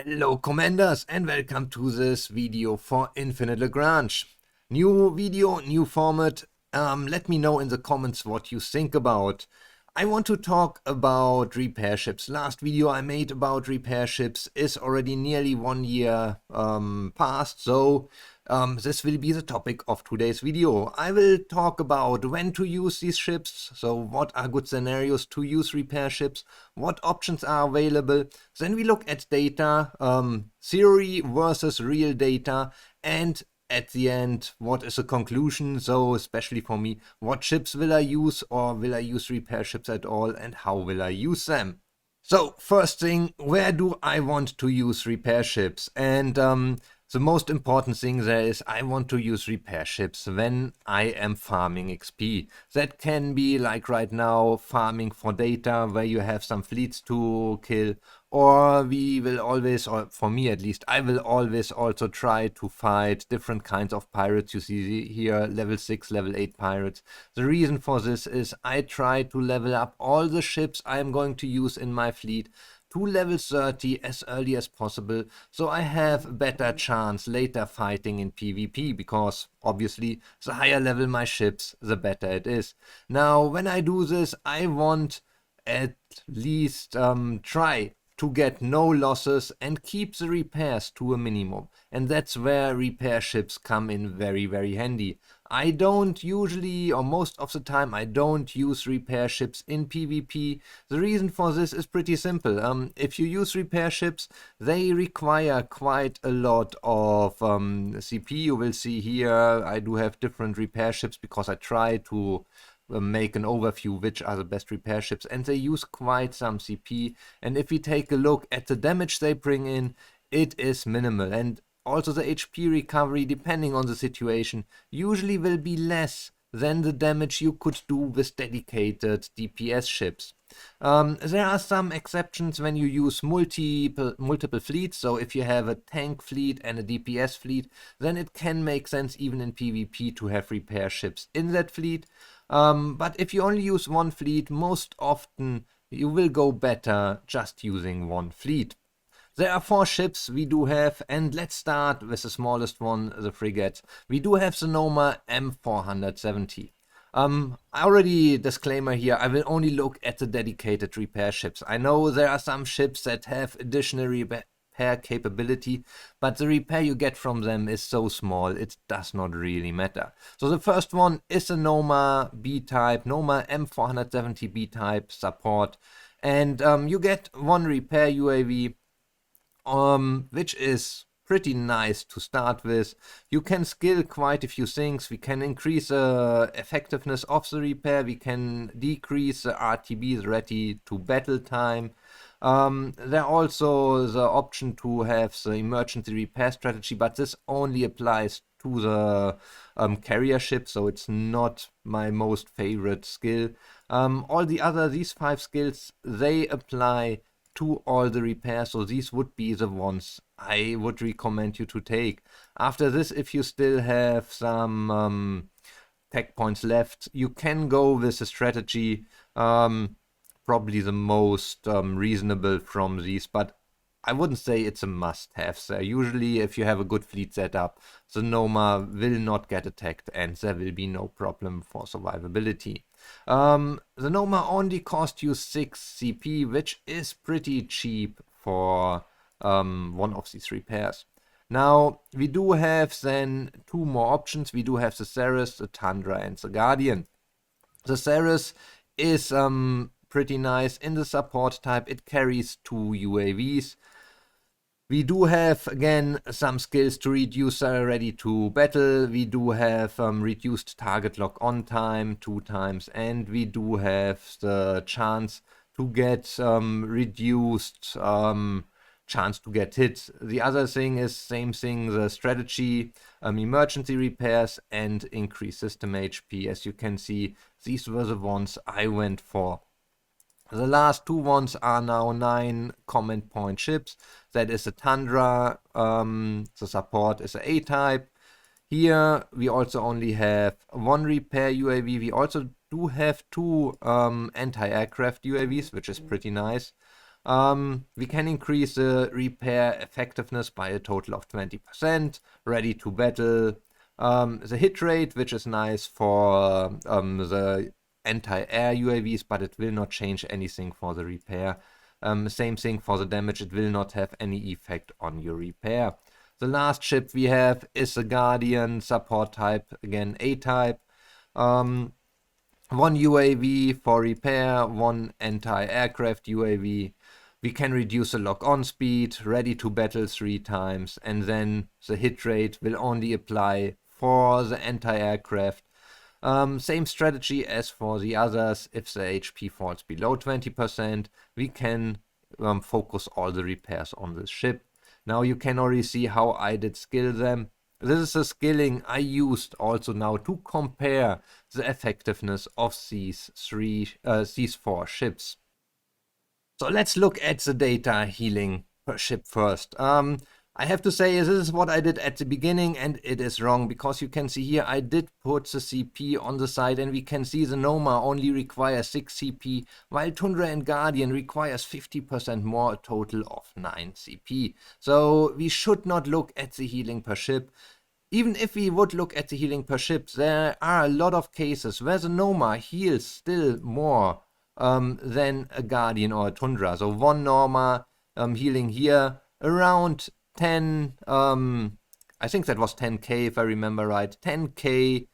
Hello commanders and welcome to this video for Infinite Lagrange. New video, new format. Let me know in the comments what you think about. I want to talk about repair ships. Last video I made about repair ships is already nearly 1 year past, so this will be the topic of today's video. I will talk about when to use these ships, so what are good scenarios to use repair ships, what options are available. Then we look at data, theory versus real data, and at the end, what is the conclusion? So especially for me, what ships will I use, or will I use repair ships at all, and how will I use them? So first thing, where do I want to use repair ships? And the most important thing there is I want to use repair ships when I am farming XP. That can be like right now, farming for data where you have some fleets to kill, or we will always, or for me at least, I will always also try to fight different kinds of pirates. You see here level 6, level 8 pirates. The reason for this is I try to level up all the ships I am going to use in my fleet to level 30 as early as possible, so I have a better chance later fighting in PvP, because obviously the higher level my ships, the better it is. Now when I do this, I want at least try to get no losses and keep the repairs to a minimum, and that's where repair ships come in very handy. I don't usually, or most of the time, I don't use repair ships in PvP. The reason for this is pretty simple. If you use repair ships, they require quite a lot of CP. You will see here I do have different repair ships because I try to make an overview which are the best repair ships, and they use quite some CP. And if we take a look at the damage they bring in, it is minimal, and also the HP recovery, depending on the situation, usually will be less than the damage you could do with dedicated DPS ships. There are some exceptions when you use multiple fleets. So if you have a tank fleet and a DPS fleet, then it can make sense even in PvP to have repair ships in that fleet. But if you only use one fleet, most often you will go better just using one fleet. There are 4 ships we do have, and let's start with the smallest one, the Frigate. We do have the Noma M470. Already disclaimer here, I will only look at the dedicated repair ships. I know there are some ships that have additional repair capability, but the repair you get from them is so small, it does not really matter. So the first one is a Noma B-type, Noma M470 B-type support, and you get one repair UAV, which is pretty nice to start with. You can skill quite a few things. We can increase the effectiveness of the repair. We can decrease the RTB, the ready to battle time. There also the option to have the emergency repair strategy, but this only applies to the carrier ship, so it's not my most favorite skill. All the other, these 5 skills, they apply to all the repairs, so these would be the ones I would recommend you to take. After this, if you still have some tech points left, you can go with a strategy, probably the most reasonable from these, but I wouldn't say it's a must-have. So usually if you have a good fleet setup, the Noma will not get attacked and there will be no problem for survivability. The Noma only cost you 6 CP, which is pretty cheap for one of these repairs. Now we do have then 2 more options. We do have the Ceres, the Tundra, and the Guardian. The Ceres is pretty nice in the support type. It carries 2 UAVs. We do have, again, some skills to reduce ready to battle. We do have reduced target lock on time 2 times, and we do have the chance to get reduced chance to get hit. The other thing is same thing, the strategy, emergency repairs, and increase system HP. As you can see, these were the ones I went for. The last 2 ones are now 9 command point ships. That is a Tundra, the support is a A-type. Here we also only have 1 repair UAV. We also do have 2 anti-aircraft UAVs, which is pretty nice. We can increase the repair effectiveness by a total of 20%, ready to battle. The hit rate, which is nice for the anti-air UAVs, but it will not change anything for the repair. Same thing for the damage, it will not have any effect on your repair. The last ship we have is the Guardian, support type, again A-type. One UAV for repair, one anti-aircraft UAV. We can reduce the lock-on speed, ready to battle 3 times, and then the hit rate will only apply for the anti-aircraft. Same strategy as for the others. If the HP falls below 20%, we can focus all the repairs on this ship. Now you can already see how I did skill them. This is the skilling I used also now to compare the effectiveness of these 4 ships. So let's look at the data healing per ship first. I have to say this is what I did at the beginning, and it is wrong, because you can see here I did put the CP on the side, and we can see the Noma only requires 6 CP, while Tundra and Guardian requires 50% more, a total of 9 CP. So we should not look at the healing per ship. Even if we would look at the healing per ship, there are a lot of cases where the Noma heals still more than a Guardian or a Tundra. So one Noma healing here around 10, I think that was 10k if I remember right, 10k,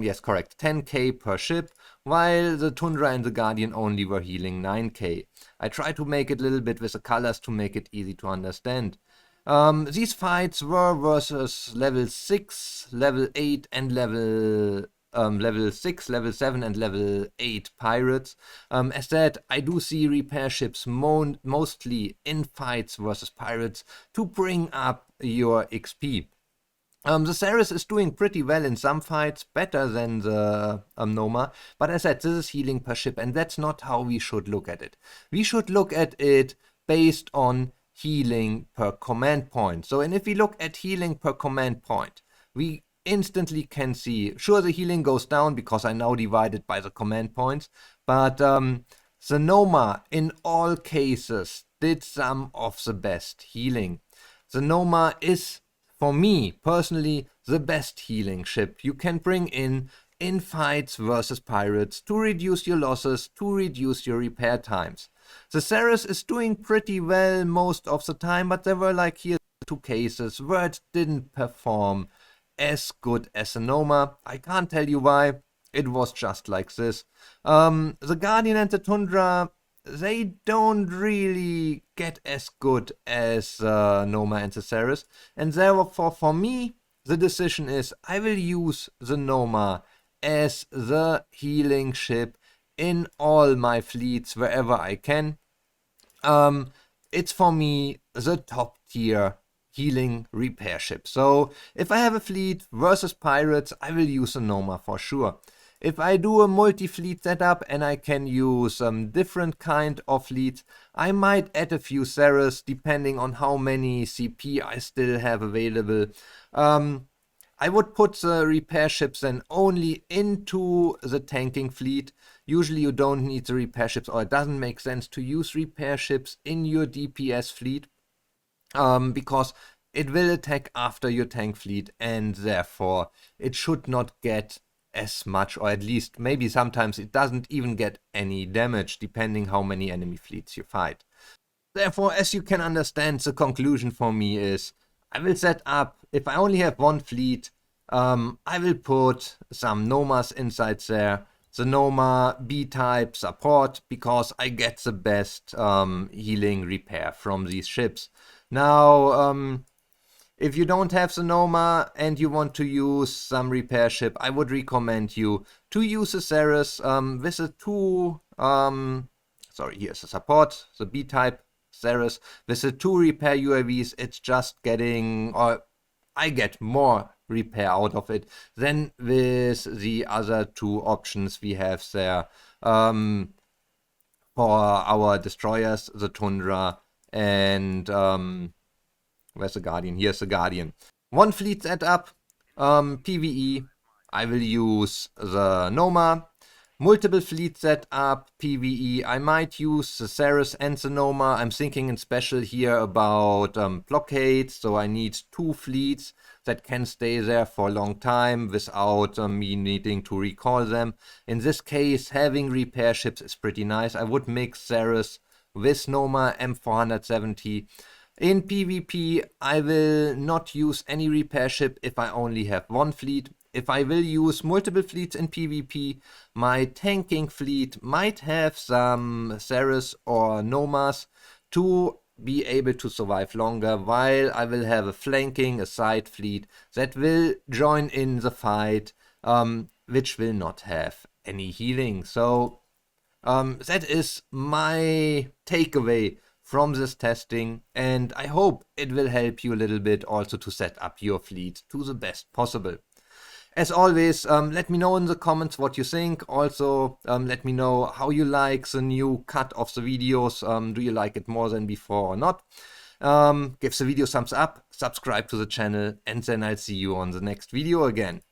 yes correct, 10k per ship, while the Tundra and the Guardian only were healing 9k. I try to make it a little bit with the colors to make it easy to understand. These fights were versus level 6, level 8 and level 6, level 7 and level 8 pirates. As said, I do see repair ships mostly in fights versus pirates to bring up your XP. The Ceres is doing pretty well in some fights, better than the Noma, but as I said, this is healing per ship, and that's not how we should look at it. We should look at it based on healing per command point. So, and if we look at healing per command point, we instantly can see, sure, the healing goes down because I now divide it by the command points, but the Noma in all cases did some of the best healing. The Noma is, for me personally, the best healing ship you can bring in fights versus pirates to reduce your losses, to reduce your repair times. The Ceres is doing pretty well most of the time, but there were like here 2 cases where it didn't perform as good as the Noma. I can't tell you why, it was just like this. The Guardian and the Tundra, they don't really get as good as Noma and the Ceres, and therefore for me the decision is I will use the Noma as the healing ship in all my fleets wherever I can. It's for me the top tier healing repair ship. So if I have a fleet versus pirates, I will use a Noma for sure. If I do a multi-fleet setup and I can use different kind of fleets, I might add a few Ceres depending on how many CP I still have available. I would put the repair ships then only into the tanking fleet. Usually you don't need the repair ships, or it doesn't make sense to use repair ships in your DPS fleet, because it will attack after your tank fleet, and therefore it should not get as much, or at least maybe sometimes it doesn't even get any damage depending how many enemy fleets you fight. Therefore, as you can understand, the conclusion for me is I will set up, if I only have one fleet, I will put some Nomas inside there. The Noma B-type support, because I get the best healing repair from these ships. Now, if you don't have the Noma and you want to use some repair ship, I would recommend you to use the Ceres with the 2, here's the support, the B-type Ceres, with the 2 repair UAVs. It's just getting, or I get more repair out of it than with the other 2 options we have there for our destroyers, the Tundra and where's the Guardian? Here's the Guardian. One fleet setup, PvE, I will use the Noma. Multiple fleet setup, PvE. I might use the Ceres and the Noma. I'm thinking in special here about blockades, so I need 2 fleets that can stay there for a long time without me needing to recall them. In this case, having repair ships is pretty nice. I would mix Ceres with Noma M470. In PvP, I will not use any repair ship if I only have 1 fleet. If I will use multiple fleets in PvP, my tanking fleet might have some Ceres or Nomas to be able to survive longer, while I will have a side fleet that will join in the fight, which will not have any healing. So that is my takeaway from this testing, and I hope it will help you a little bit also to set up your fleet to the best possible. As always, let me know in the comments what you think. Also, let me know how you like the new cut of the videos. Do you like it more than before or not? Give the video a thumbs up, subscribe to the channel, and then I'll see you on the next video again.